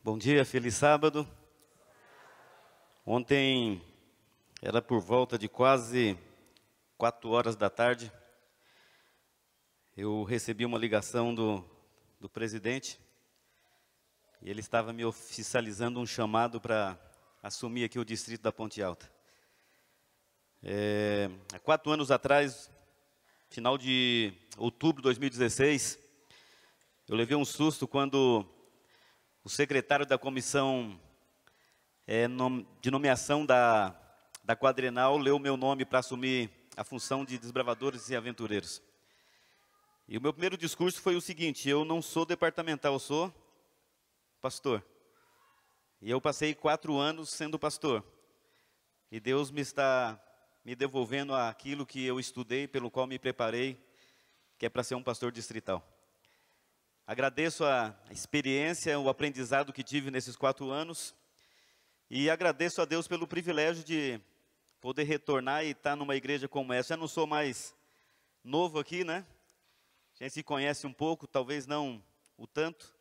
Bom dia, feliz sábado. Ontem era por volta de quase 4 horas da tarde. Eu recebi uma ligação do presidente e ele estava me oficializando um chamado para assumir aqui o distrito da Ponte Alta. Há 4 anos atrás, final de outubro de 2016, eu levei um susto quando o secretário da comissão de nomeação da quadrenal leu meu nome para assumir a função de desbravadores e aventureiros. E o meu primeiro discurso foi o seguinte: eu não sou departamental, eu sou pastor. E eu passei 4 anos sendo pastor. E Deus está me devolvendo aquilo que eu estudei, pelo qual me preparei, que é para ser um pastor distrital. Agradeço a experiência, o aprendizado que tive nesses 4 anos. E agradeço a Deus pelo privilégio de poder retornar e estar numa igreja como essa. Já não sou mais novo aqui, né? A gente se conhece um pouco, talvez não o tanto.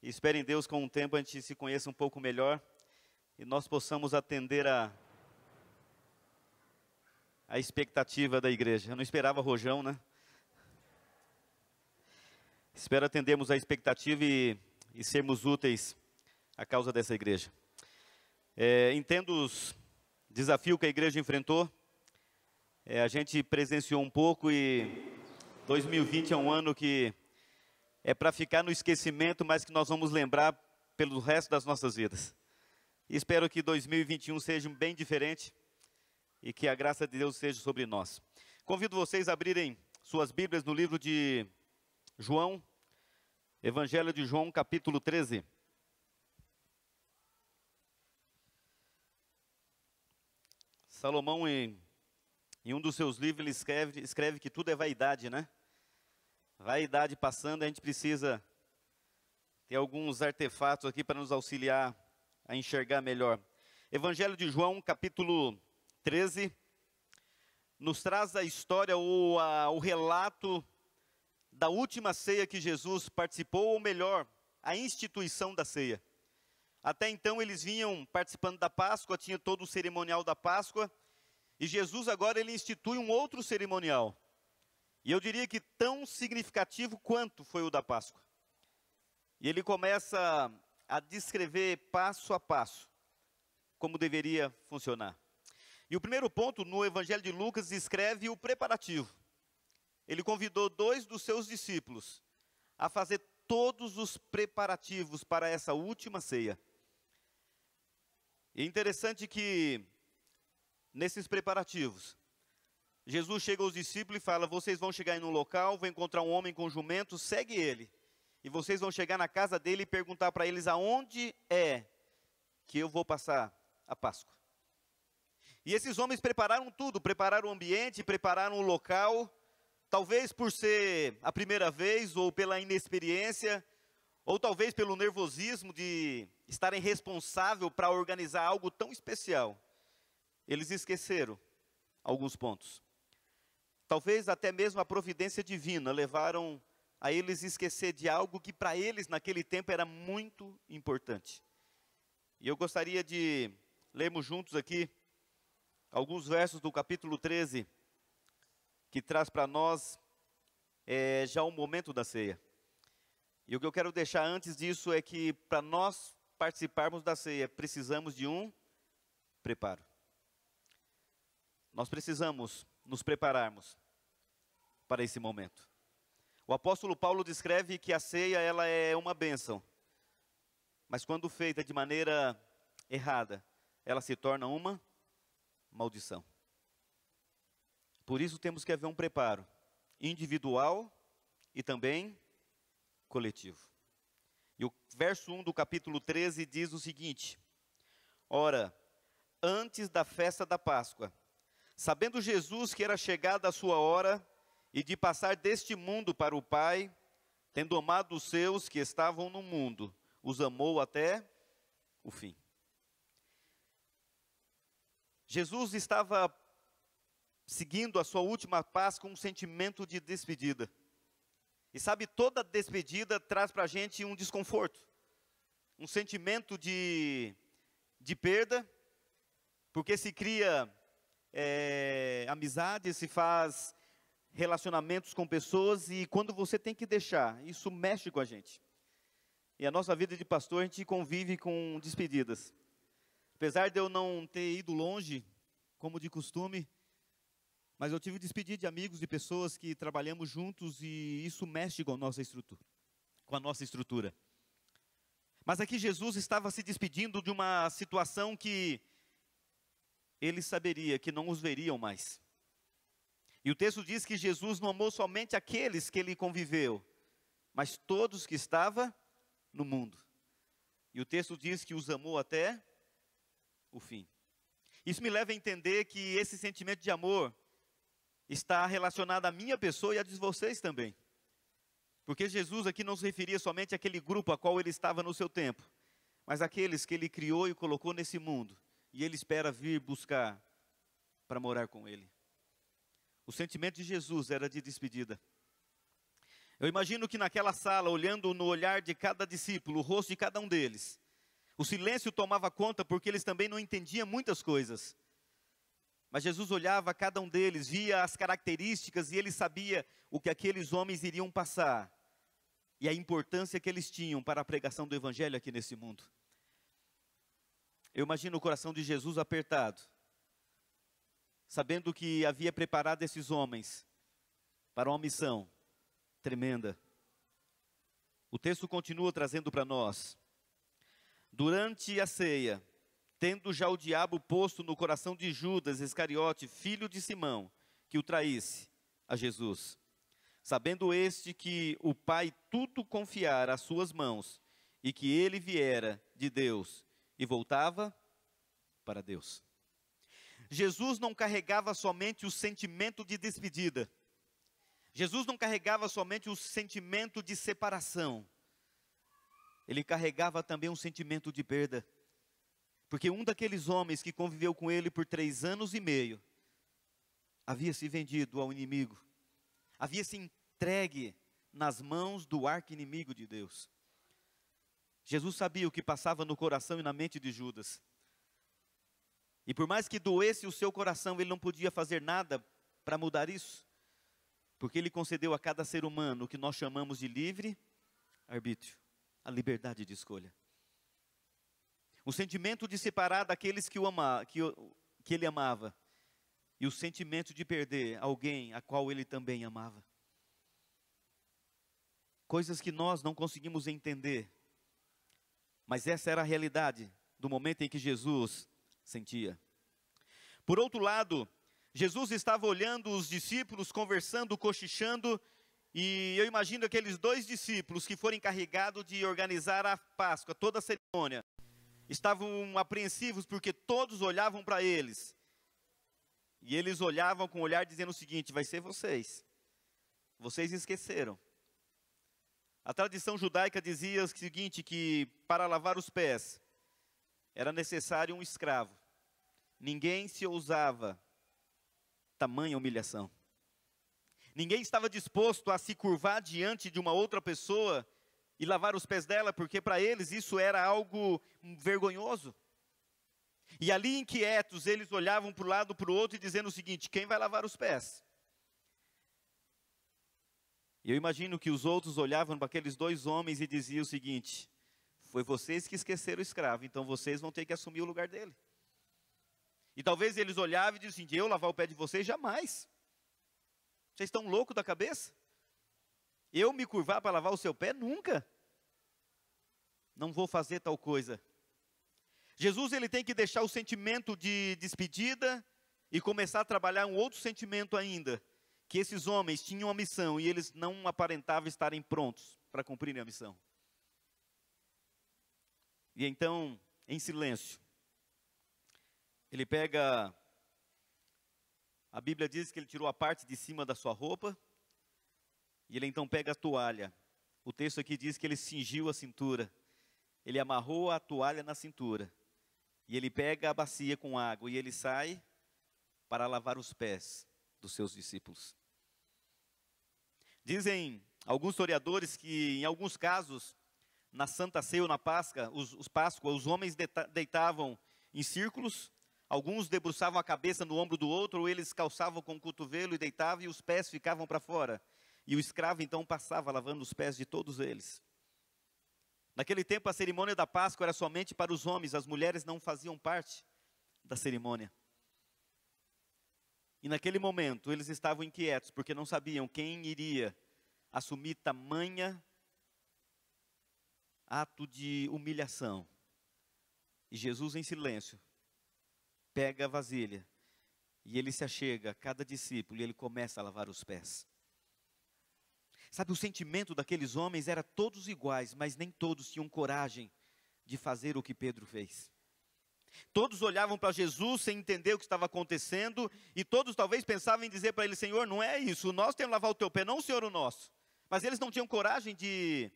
E espero em Deus que com o tempo a gente se conheça um pouco melhor e nós possamos atender a expectativa da igreja. Eu não esperava rojão, né? Espero atendermos a expectativa e sermos úteis à causa dessa igreja. Entendo os desafios que a igreja enfrentou. A gente presenciou um pouco e 2020 é um ano que é para ficar no esquecimento, mas que nós vamos lembrar pelo resto das nossas vidas. E espero que 2021 seja bem diferente e que a graça de Deus seja sobre nós. Convido vocês a abrirem suas Bíblias no livro de João, Evangelho de João, capítulo 13. Salomão, em um dos seus livros, ele escreve que tudo é vaidade, né? Vaidade passando, a gente precisa ter alguns artefatos aqui para nos auxiliar a enxergar melhor. Evangelho de João, capítulo 13, nos traz a história ou o relato da última ceia que Jesus participou, ou melhor, a instituição da ceia. Até então eles vinham participando da Páscoa, tinha todo o cerimonial da Páscoa, e Jesus agora ele institui um outro cerimonial. E eu diria que tão significativo quanto foi o da Páscoa. E ele começa a descrever passo a passo como deveria funcionar. E o primeiro ponto no Evangelho de Lucas descreve o preparativo. Ele convidou 2 dos seus discípulos a fazer todos os preparativos para essa última ceia. E é interessante que, nesses preparativos, Jesus chega aos discípulos e fala: vocês vão chegar em um local, vão encontrar um homem com jumento, segue ele. E vocês vão chegar na casa dele e perguntar para eles aonde é que eu vou passar a Páscoa. E esses homens prepararam tudo, prepararam o ambiente, prepararam o local. Talvez por ser a primeira vez, ou pela inexperiência, ou talvez pelo nervosismo de estarem responsáveis para organizar algo tão especial, eles esqueceram alguns pontos. Talvez até mesmo a providência divina levaram a eles esquecer de algo que para eles naquele tempo era muito importante. E eu gostaria de lermos juntos aqui alguns versos do capítulo 13, que traz para nós já o momento da ceia. E o que eu quero deixar antes disso é que para nós participarmos da ceia, precisamos de um preparo. Nós precisamos nos prepararmos para esse momento. O apóstolo Paulo descreve que a ceia ela é uma bênção, mas quando feita de maneira errada, ela se torna uma maldição. Por isso temos que haver um preparo individual e também coletivo. E o verso 1 do capítulo 13 diz o seguinte: ora, antes da festa da Páscoa, sabendo Jesus que era chegada a sua hora e de passar deste mundo para o Pai, tendo amado os seus que estavam no mundo, os amou até o fim. Jesus estava seguindo a sua última Páscoa com um sentimento de despedida. E sabe, toda despedida traz para a gente um desconforto. um sentimento de perda, porque se cria amizade, se faz relacionamentos com pessoas, e quando você tem que deixar, isso mexe com a gente. E a nossa vida de pastor, a gente convive com despedidas. Apesar de eu não ter ido longe, como de costume, mas eu tive despedida de amigos, de pessoas que trabalhamos juntos, e isso mexe com a nossa estrutura. Mas aqui Jesus estava se despedindo de uma situação que ele saberia que não os veriam mais. E o texto diz que Jesus não amou somente aqueles que ele conviveu, mas todos que estavam no mundo. E o texto diz que os amou até o fim. Isso me leva a entender que esse sentimento de amor está relacionado à minha pessoa e a de vocês também. Porque Jesus aqui não se referia somente àquele grupo a qual ele estava no seu tempo, mas àqueles que ele criou e colocou nesse mundo, e ele espera vir buscar para morar com ele. O sentimento de Jesus era de despedida. Eu imagino que naquela sala, olhando no olhar de cada discípulo, o rosto de cada um deles, o silêncio tomava conta porque eles também não entendiam muitas coisas. Mas Jesus olhava a cada um deles, via as características e ele sabia o que aqueles homens iriam passar e a importância que eles tinham para a pregação do evangelho aqui nesse mundo. Eu imagino o coração de Jesus apertado, sabendo que havia preparado esses homens para uma missão tremenda. O texto continua trazendo para nós: durante a ceia, tendo já o diabo posto no coração de Judas Iscariote, filho de Simão, que o traísse a Jesus, sabendo este que o Pai tudo confiara às suas mãos, e que ele viera de Deus e voltava para Deus. Jesus não carregava somente o sentimento de despedida. Jesus não carregava somente o sentimento de separação. Ele carregava também um sentimento de perda. Porque um daqueles homens que conviveu com ele por 3 anos e meio, havia se vendido ao inimigo, havia se entregue nas mãos do arqui-inimigo de Deus. Jesus sabia o que passava no coração e na mente de Judas. E por mais que doesse o seu coração, ele não podia fazer nada para mudar isso. Porque ele concedeu a cada ser humano o que nós chamamos de livre arbítrio, a liberdade de escolha. O sentimento de separar daqueles que ele amava, e o sentimento de perder alguém a qual ele também amava. Coisas que nós não conseguimos entender, mas essa era a realidade do momento em que Jesus sentia. Por outro lado, Jesus estava olhando os discípulos, conversando, cochichando, e eu imagino aqueles 2 discípulos que foram encarregados de organizar a Páscoa, toda a cerimônia, estavam apreensivos porque todos olhavam para eles. E eles olhavam com o olhar dizendo o seguinte: vai ser vocês. Vocês esqueceram. A tradição judaica dizia o seguinte, que para lavar os pés era necessário um escravo. Ninguém se ousava tamanha humilhação. Ninguém estava disposto a se curvar diante de uma outra pessoa e lavar os pés dela, porque para eles isso era algo vergonhoso. E ali inquietos, eles olhavam para um lado, para o outro e dizendo o seguinte: quem vai lavar os pés? E eu imagino que os outros olhavam para aqueles 2 homens e diziam o seguinte: foi vocês que esqueceram o escravo, então vocês vão ter que assumir o lugar dele. E talvez eles olhavam e diziam assim: eu lavar o pé de vocês? Jamais. Vocês estão loucos da cabeça? Eu me curvar para lavar o seu pé? Nunca. Não vou fazer tal coisa. Jesus, ele tem que deixar o sentimento de despedida e começar a trabalhar um outro sentimento ainda, que esses homens tinham uma missão e eles não aparentavam estarem prontos para cumprirem a missão. E então, em silêncio, ele pega, a Bíblia diz que ele tirou a parte de cima da sua roupa, e ele então pega a toalha. O texto aqui diz que ele cingiu a cintura, ele amarrou a toalha na cintura, e ele pega a bacia com água, e ele sai para lavar os pés dos seus discípulos. Dizem alguns historiadores que, em alguns casos, na Santa Ceia ou na Páscoa, Páscoa, os homens deitavam em círculos, alguns debruçavam a cabeça no ombro do outro, ou eles calçavam com o cotovelo e deitavam, e os pés ficavam para fora. E o escravo então passava lavando os pés de todos eles. Naquele tempo a cerimônia da Páscoa era somente para os homens, as mulheres não faziam parte da cerimônia. E naquele momento eles estavam inquietos, porque não sabiam quem iria assumir tamanha ato de humilhação. E Jesus, em silêncio, pega a vasilha e ele se achega a cada discípulo e ele começa a lavar os pés. Sabe, o sentimento daqueles homens era todos iguais, mas nem todos tinham coragem de fazer o que Pedro fez. Todos olhavam para Jesus sem entender o que estava acontecendo, e todos talvez pensavam em dizer para ele: Senhor, não é isso, nós temos que lavar o teu pé, não o Senhor o nosso. Mas eles não tinham coragem de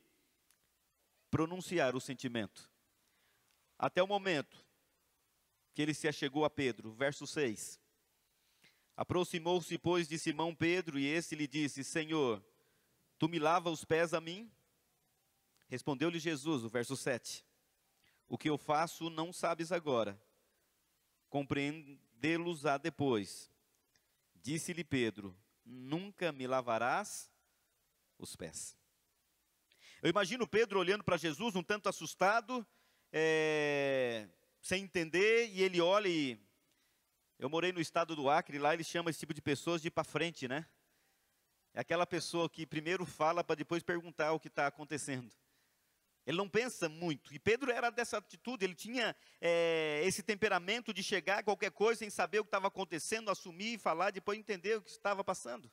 pronunciar o sentimento. Até o momento que ele se achegou a Pedro, verso 6. Aproximou-se, pois, de Simão Pedro, e esse lhe disse: Senhor, tu me lavas os pés a mim? Respondeu-lhe Jesus, o verso 7. O que eu faço não sabes agora, compreendê-los-á depois. Disse-lhe Pedro: nunca me lavarás os pés. Eu imagino Pedro olhando para Jesus, um tanto assustado, sem entender, e ele olha e... Eu morei no estado do Acre, lá eles chamam esse tipo de pessoas de ir para frente, né? É aquela pessoa que primeiro fala para depois perguntar o que está acontecendo. Ele não pensa muito, e Pedro era dessa atitude, ele tinha esse temperamento de chegar a qualquer coisa sem saber o que estava acontecendo, assumir, falar, depois entender o que estava passando.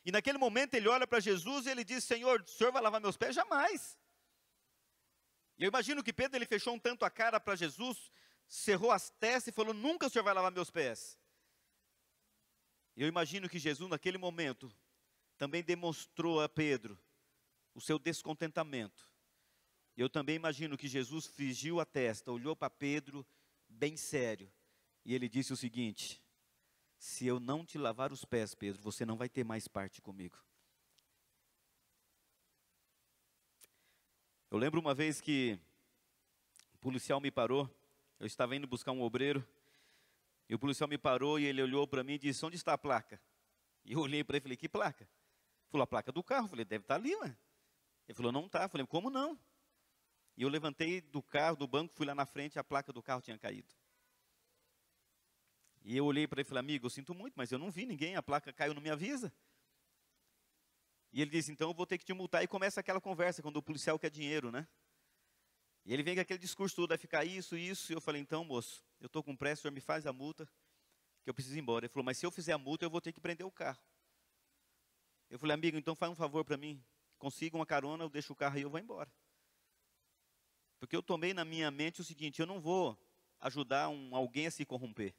E naquele momento ele olha para Jesus e ele diz: Senhor, o Senhor vai lavar meus pés? Jamais. E eu imagino que Pedro, ele fechou um tanto a cara para Jesus, cerrou as testas e falou: nunca o Senhor vai lavar meus pés. Eu imagino que Jesus naquele momento também demonstrou a Pedro o seu descontentamento. Eu também imagino que Jesus fingiu a testa, olhou para Pedro bem sério, e ele disse o seguinte: se eu não te lavar os pés, Pedro, você não vai ter mais parte comigo. Eu lembro uma vez que o policial me parou, eu estava indo buscar um obreiro, e o policial me parou e ele olhou para mim e disse: onde está a placa? E eu olhei para ele e falei: que placa? Ele falou: a placa do carro. Eu falei: deve estar ali, ué. Ele falou: não está. Eu falei: como não? E eu levantei do carro, do banco, fui lá na frente, a placa do carro tinha caído. E eu olhei para ele e falei: amigo, eu sinto muito, mas eu não vi ninguém, a placa caiu, não me avisa. E ele disse: então eu vou ter que te multar. E começa aquela conversa, quando o policial quer dinheiro, né? E ele vem com aquele discurso todo, vai ficar isso, isso. E eu falei: então, moço, eu estou com pressa, o senhor me faz a multa, que eu preciso ir embora. Ele falou: mas se eu fizer a multa, eu vou ter que prender o carro. Eu falei: amigo, então faz um favor para mim, consiga uma carona, eu deixo o carro e eu vou embora. Porque eu tomei na minha mente o seguinte: eu não vou ajudar alguém a se corromper.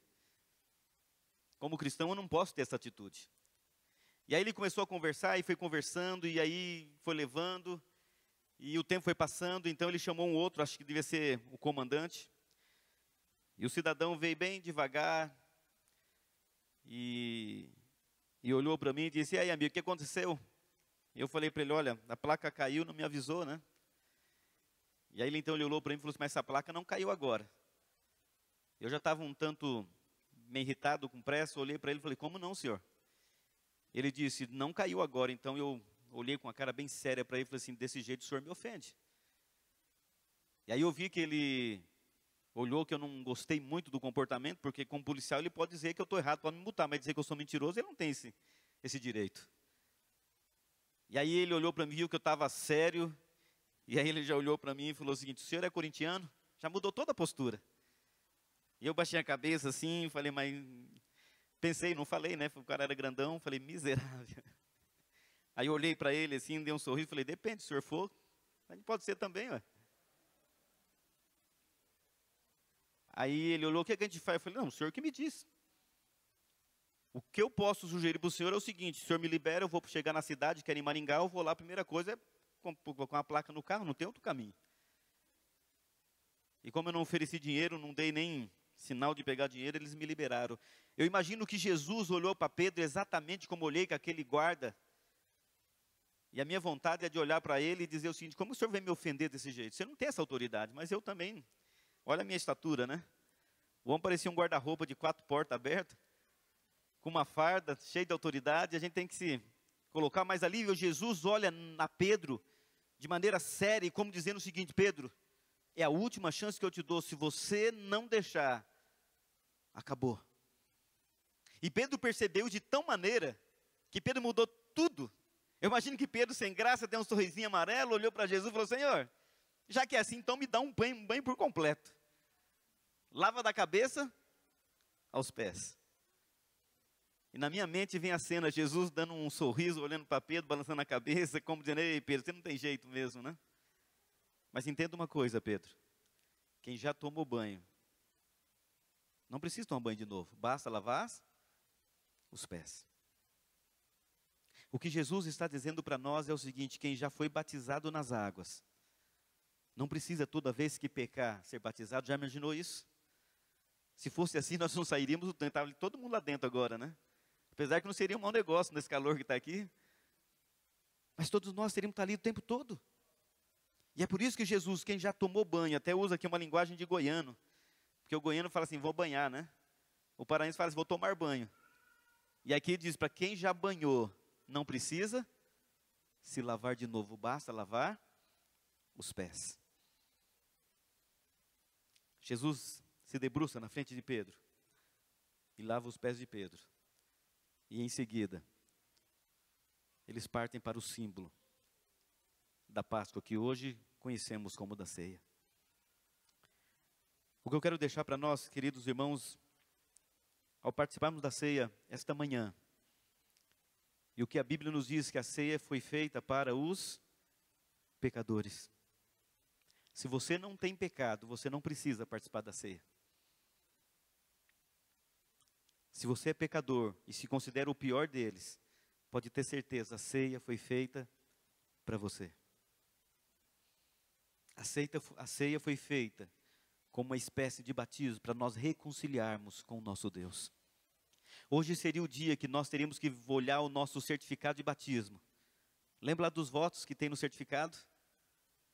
Como cristão, eu não posso ter essa atitude. E aí ele começou a conversar, e foi conversando, e aí foi levando, e o tempo foi passando, então ele chamou um outro, acho que devia ser o comandante, e o cidadão veio bem devagar, e olhou para mim e disse: e aí, amigo, o que aconteceu? E eu falei para ele: olha, a placa caiu, não me avisou, né? E aí então ele olhou para mim e falou assim: mas essa placa não caiu agora. Eu já estava um tanto meio irritado, com pressa, olhei para ele e falei: como não, senhor? Ele disse: não caiu agora. Então eu olhei com a cara bem séria para ele e falei assim: desse jeito o senhor me ofende. E aí eu vi que ele olhou que eu não gostei muito do comportamento, porque como policial ele pode dizer que eu estou errado, pode me multar, mas dizer que eu sou mentiroso, ele não tem esse direito. E aí ele olhou para mim, viu que eu estava sério, e aí ele já olhou para mim e falou o seguinte: o senhor é corintiano? Já mudou toda a postura. E eu baixei a cabeça assim, falei: mas... Pensei, não falei, né? O cara era grandão, falei: miserável. Aí eu olhei para ele assim, dei um sorriso, falei: depende, se o senhor for, a gente pode ser também, ué. Aí ele olhou: o que a gente faz? Eu falei: não, o senhor que me diz. O que eu posso sugerir para o senhor é o seguinte: o senhor me libera, eu vou chegar na cidade, quero ir em Maringá, eu vou lá, a primeira coisa é com a placa no carro, não tem outro caminho. E como eu não ofereci dinheiro, não dei nem sinal de pegar dinheiro, eles me liberaram. Eu imagino que Jesus olhou para Pedro exatamente como olhei com aquele guarda, E a minha vontade é de olhar para ele e dizer o seguinte: como o senhor vem me ofender desse jeito? Você não tem essa autoridade, mas eu também. Olha a minha estatura, né? O homem parecia um guarda-roupa de 4 portas abertas, com uma farda, cheio de autoridade. A gente tem que se colocar mais ali. Jesus olha a Pedro de maneira séria, e como dizendo o seguinte: Pedro, é a última chance que eu te dou. Se você não deixar, acabou. E Pedro percebeu de tão maneira que Pedro mudou tudo. Eu imagino que Pedro, sem graça, deu um sorrisinho amarelo, olhou para Jesus e falou: Senhor, já que é assim, então me dá um banho por completo. Lava da cabeça aos pés. E na minha mente vem a cena, Jesus dando um sorriso, olhando para Pedro, balançando a cabeça, como dizendo: ei, Pedro, você não tem jeito mesmo, né? Mas entenda uma coisa, Pedro. Quem já tomou banho, não precisa tomar banho de novo. Basta lavar os pés. O que Jesus está dizendo para nós é o seguinte: quem já foi batizado nas águas, não precisa toda vez que pecar ser batizado. Já imaginou isso? Se fosse assim, nós não sairíamos do tempo. Estava todo mundo lá dentro agora, né? Apesar que não seria um mau negócio nesse calor que está aqui. Mas todos nós teríamos que estar ali o tempo todo. E é por isso que Jesus, quem já tomou banho, até usa aqui uma linguagem de goiano. Porque o goiano fala assim: vou banhar, né? O paraense fala assim: vou tomar banho. E aqui diz: para quem já banhou, não precisa se lavar de novo, basta lavar os pés. Jesus se debruça na frente de Pedro e lava os pés de Pedro. E em seguida, eles partem para o símbolo da Páscoa, que hoje conhecemos como da ceia. O que eu quero deixar para nós, queridos irmãos, ao participarmos da ceia esta manhã, e o que a Bíblia nos diz, que a ceia foi feita para os pecadores. Se você não tem pecado, você não precisa participar da ceia. Se você é pecador e se considera o pior deles, pode ter certeza, a ceia foi feita para você. A ceia foi feita como uma espécie de batismo para nós reconciliarmos com o nosso Deus. Hoje seria o dia que nós teríamos que olhar o nosso certificado de batismo. Lembra lá dos votos que tem no certificado?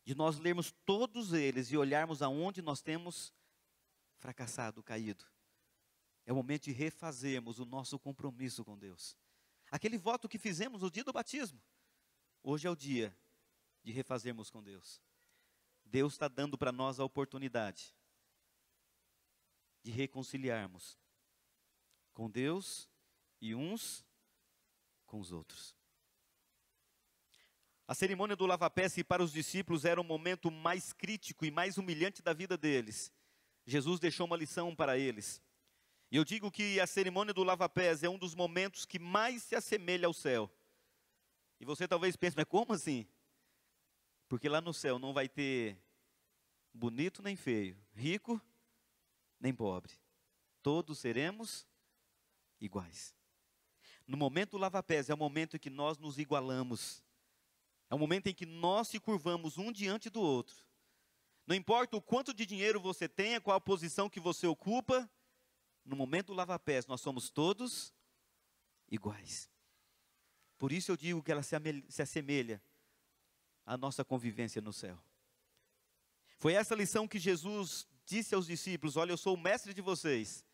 De nós lermos todos eles e olharmos aonde nós temos fracassado, caído. É o momento de refazermos o nosso compromisso com Deus. Aquele voto que fizemos no dia do batismo, hoje é o dia de refazermos com Deus. Deus está dando para nós a oportunidade de reconciliarmos com Deus e uns com os outros. A cerimônia do lava-pés para os discípulos era o momento mais crítico e mais humilhante da vida deles. Jesus deixou uma lição para eles. E eu digo que a cerimônia do lava-pés é um dos momentos que mais se assemelha ao céu. E você talvez pense: mas como assim? Porque lá no céu não vai ter bonito nem feio, rico nem pobre. Todos seremos iguais. No momento do lava-pés é o momento em que nós nos igualamos. É o momento em que nós se curvamos um diante do outro. Não importa o quanto de dinheiro você tenha, qual a posição que você ocupa, no momento do lava-pés nós somos todos iguais. Por isso eu digo que ela se assemelha à nossa convivência no céu. Foi essa lição que Jesus disse aos discípulos: olha, eu sou o mestre de vocês,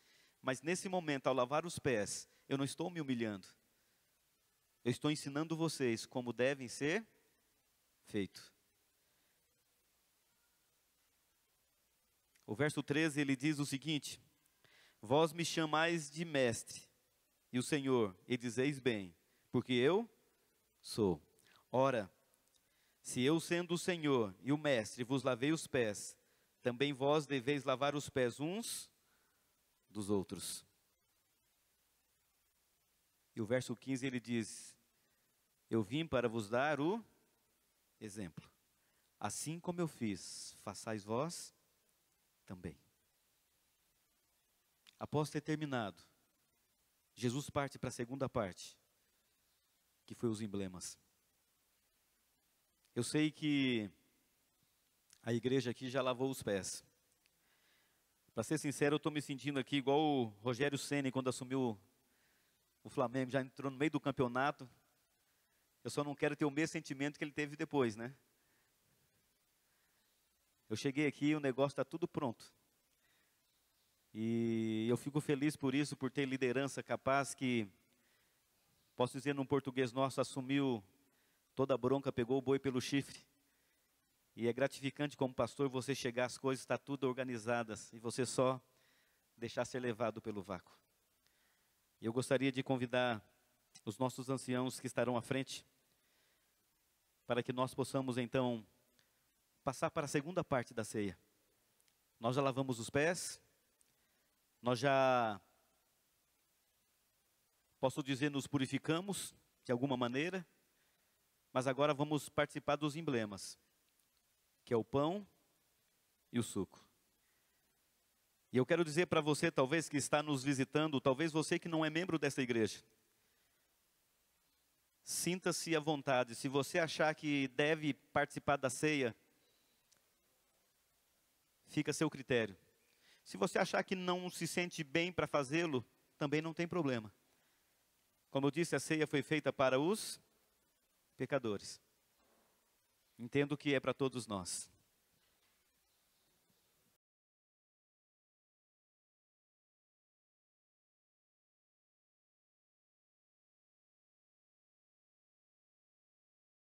mas nesse momento, ao lavar os pés, eu não estou me humilhando. Eu estou ensinando vocês como devem ser feito. O verso 13, ele diz o seguinte: vós me chamais de mestre, e o Senhor, e dizeis bem, porque eu sou. Ora, se eu, sendo o Senhor e o mestre, vos lavei os pés, também vós deveis lavar os pés uns dos outros. E o verso 15 ele diz: eu vim para vos dar o exemplo. Assim como eu fiz, façais vós também. Após ter terminado, Jesus parte para a segunda parte, que foi os emblemas. Eu sei que a igreja aqui já lavou os pés. Para ser sincero, eu estou me sentindo aqui igual o Rogério Ceni quando assumiu o Flamengo, já entrou no meio do campeonato. Eu só não quero ter o mesmo sentimento que ele teve depois, né? Eu cheguei aqui, o negócio está tudo pronto. E eu fico feliz por isso, por ter liderança capaz que, posso dizer num português nosso, assumiu toda a bronca, pegou o boi pelo chifre. E é gratificante como pastor você chegar, as coisas estão tudo organizadas e você só deixar ser levado pelo vácuo. E eu gostaria de convidar os nossos anciãos que estarão à frente, para que nós possamos então passar para a segunda parte da ceia. Nós já lavamos os pés, nós já, posso dizer, nos purificamos de alguma maneira, mas agora vamos participar dos emblemas, que é o pão e o suco. E eu quero dizer para você, talvez que está nos visitando, talvez você que não é membro dessa igreja, sinta-se à vontade. Se você achar que deve participar da ceia, fica a seu critério. Se você achar que não se sente bem para fazê-lo, também não tem problema. Como eu disse, a ceia foi feita para os pecadores. Entendo que é para todos nós.